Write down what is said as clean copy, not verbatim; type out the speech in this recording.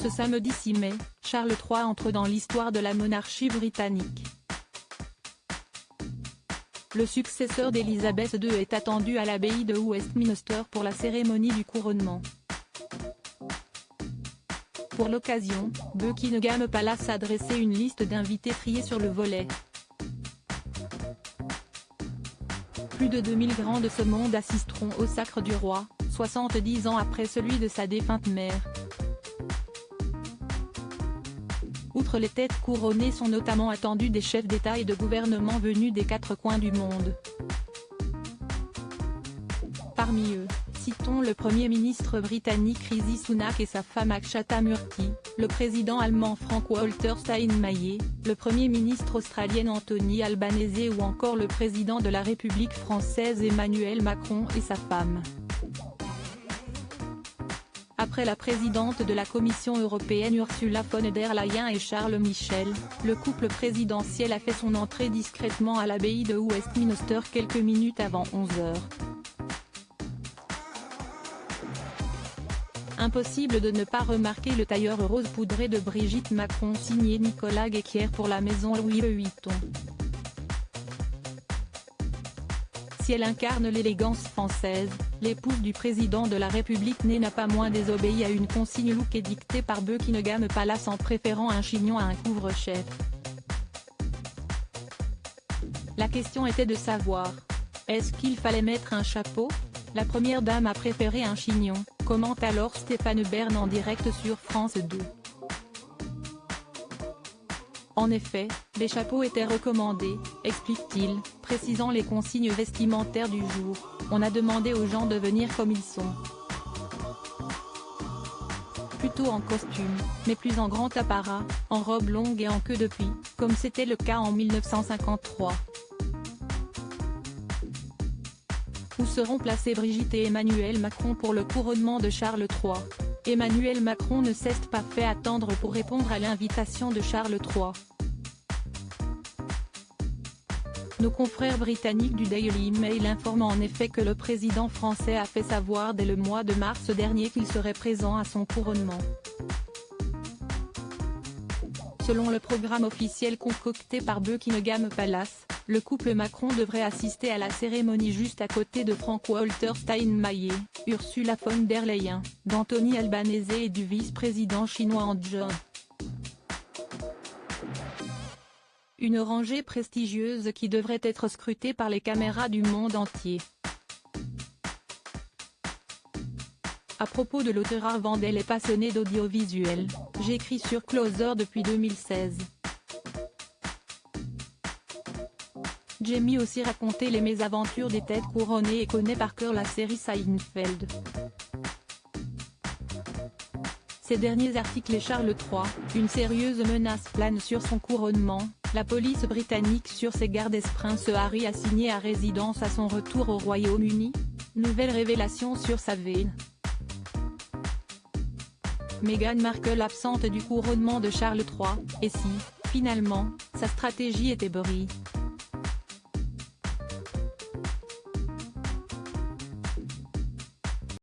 Ce samedi 6 mai, Charles III entre dans l'histoire de la monarchie britannique. Le successeur d'Élisabeth II est attendu à l'abbaye de Westminster pour la cérémonie du couronnement. Pour l'occasion, Buckingham Palace a dressé une liste d'invités triés sur le volet. Plus de 2000 grands de ce monde assisteront au sacre du roi, 70 ans après celui de sa défunte mère. Outre les têtes couronnées sont notamment attendus des chefs d'État et de gouvernement venus des 4 coins du monde. Parmi eux, citons le Premier ministre britannique Rishi Sunak et sa femme Akshata Murthy, le président allemand Frank-Walter Steinmeier, le Premier ministre australien Anthony Albanese ou encore le président de la République française Emmanuel Macron et sa femme. Après la présidente de la Commission européenne Ursula von der Leyen et Charles Michel, le couple présidentiel a fait son entrée discrètement à l'abbaye de Westminster quelques minutes avant 11 h. Impossible de ne pas remarquer le tailleur rose poudré de Brigitte Macron signé Nicolas Guéquière pour la maison Louis Vuitton. Si elle incarne l'élégance française, l'épouse du président de la République n'a pas moins désobéi à une consigne look édictée par Buckingham Palace en préférant un chignon à un couvre-chef. La question était de savoir, est-ce qu'il fallait mettre un chapeau? La première dame a préféré un chignon, commente alors Stéphane Bern en direct sur France 2. En effet, les chapeaux étaient recommandés, explique-t-il, précisant les consignes vestimentaires du jour. On a demandé aux gens de venir comme ils sont. Plutôt en costume, mais plus en grand apparat, en robe longue et en queue de pie, comme c'était le cas en 1953. Où seront placés Brigitte et Emmanuel Macron pour le couronnement de Charles III? Emmanuel Macron ne s'est pas fait attendre pour répondre à l'invitation de Charles III. Nos confrères britanniques du Daily Mail informent en effet que le président français a fait savoir dès le mois de mars dernier qu'il serait présent à son couronnement. Selon le programme officiel concocté par Buckingham Palace, le couple Macron devrait assister à la cérémonie juste à côté de Frank-Walter Steinmeier, Ursula von der Leyen, d'Anthony Albanese et du vice-président chinois Han Zheng. Une rangée prestigieuse qui devrait être scrutée par les caméras du monde entier. À propos de l'auteur Arvandel est passionné d'audiovisuel, j'écris sur Closer depuis 2016. Jamie aussi raconté les mésaventures des têtes couronnées et connaît par cœur la série Seinfeld. Ces derniers articles et Charles III, une sérieuse menace plane sur son couronnement, la police britannique sur ses gardes Prince Harry assigné à résidence à son retour au Royaume-Uni? Nouvelle révélation sur sa veine. Meghan Markle absente du couronnement de Charles III, et si, finalement, sa stratégie était brie?